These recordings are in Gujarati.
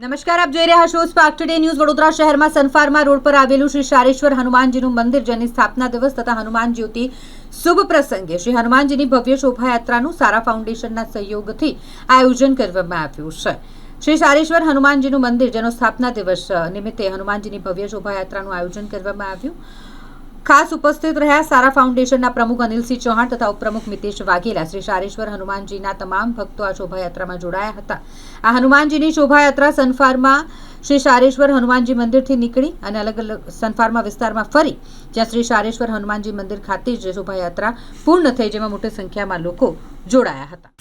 નમસ્કાર, આપ જોઈ રહ્યા છો સ્પાર્ક ટુડે ન્યૂઝ। વડોદરા શહેરમાં સનફાર્મા રોડ પર આવેલું શ્રી શારેશ્વર હનુમાનજીનું મંદિર, જેની સ્થાપના દિવસ તથા હનુમાન જ્યોતિ શુભ પ્રસંગે શ્રી હનુમાનજીની ભવ્ય શોભાયાત્રાનું સારા ફાઉન્ડેશનના સહયોગથી આયોજન કરવામાં આવ્યું છે। શ્રી શારેશ્વર હનુમાનજીનું મંદિર, જેનો સ્થાપના દિવસ નિમિત્તે હનુમાનજીની ભવ્ય શોભાયાત્રાનું આયોજન કરવામાં આવ્યું। ખાસ ઉપસ્થિત રહ્યા સારા ફાઉન્ડેશનના પ્રમુખ અનિલસિંહ ચૌહાણ તથા ઉપપ્રમુખ મિતેશ વાઘેલા। શ્રી શારેશ્વર હનુમાનજીના તમામ ભક્તો આ શોભાયાત્રામાં જોડાયા હતા। આ હનુમાનજીની શોભાયાત્રા સનફાર્મા શ્રી શારેશ્વર હનુમાનજી મંદિરથી નીકળી અને અલગ અલગ સનફાર્મા વિસ્તારમાં ફરી, જ્યાં શ્રી શારેશ્વર હનુમાનજી મંદિર ખાતે જ શોભાયાત્રા પૂર્ણ થઈ, જેમાં મોટી સંખ્યામાં લોકો જોડાયા હતા।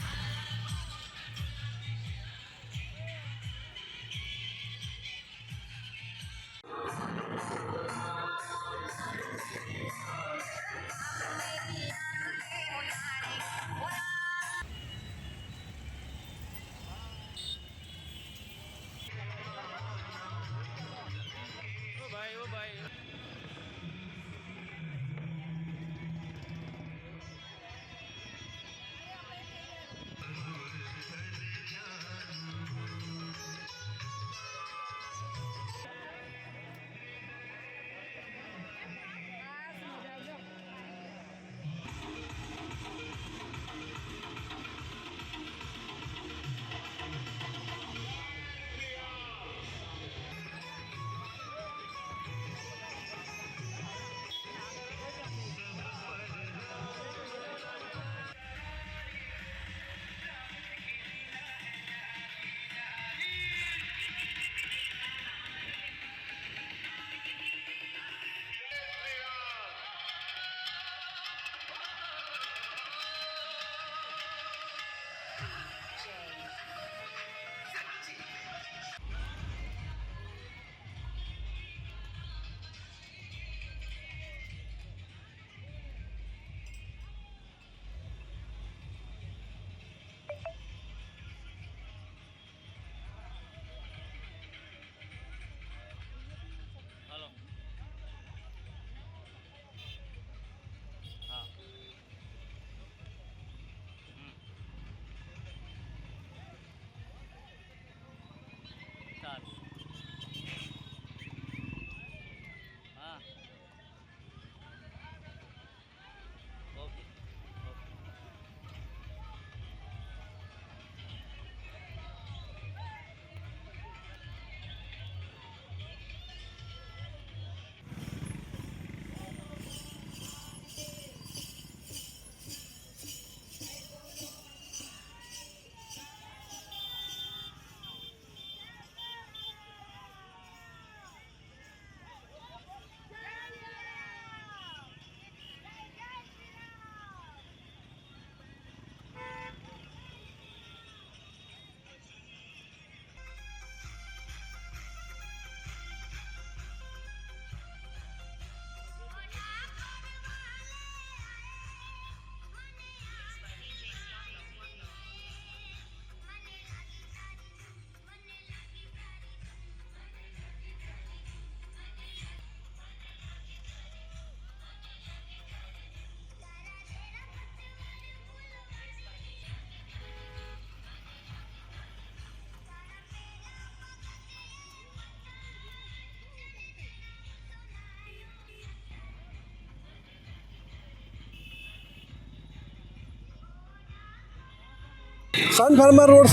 સનફાર્મા રોડ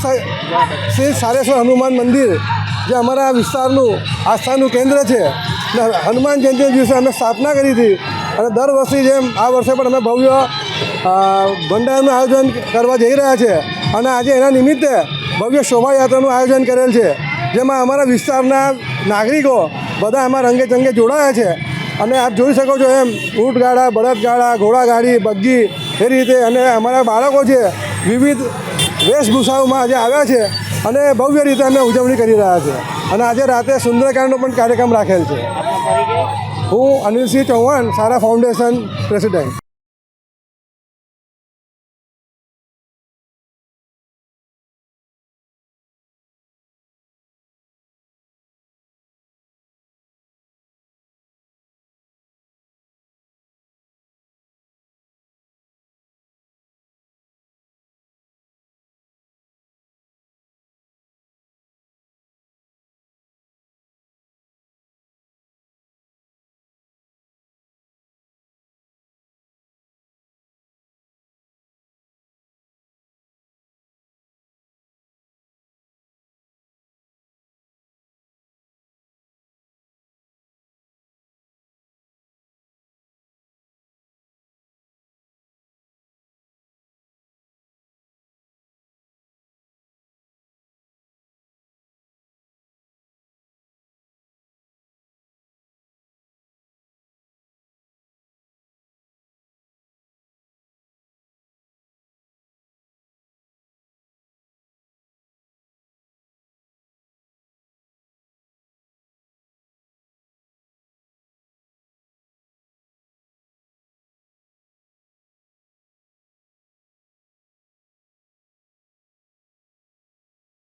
શ્રી શારેશ્વર હનુમાન મંદિર, જે અમારા વિસ્તારનું આસ્થાનું કેન્દ્ર છે, હનુમાન જયંતિના દિવસે અમે સ્થાપના કરી હતી અને દર વર્ષની જેમ આ વર્ષે પણ અમે ભવ્ય ભંડારાનું આયોજન કરવા જઈ રહ્યા છે અને આજે એના નિમિત્તે ભવ્ય શોભાયાત્રાનું આયોજન કરેલ છે, જેમાં અમારા વિસ્તારના નાગરિકો બધા આમાં રંગે ચંગે જોડાયા છે અને આપ જોઈ શકો છો એમ ઊંટગાડા, બળદગાડા, ઘોડાગાડી, બગ્ગી એ રીતે, અને અમારા બાળકો છે વિવિધ વેશભૂષાઓમાં આજે આવ્યા છે અને ભવ્ય રીતે અમે ઉજવણી કરી રહ્યા છીએ અને આજે રાતે સુંદરકાંડનો પણ કાર્યક્રમ રાખેલ છે। હું અનિલસિંહ ચૌહાણ, સારા ફાઉન્ડેશન પ્રેસિડેન્ટ।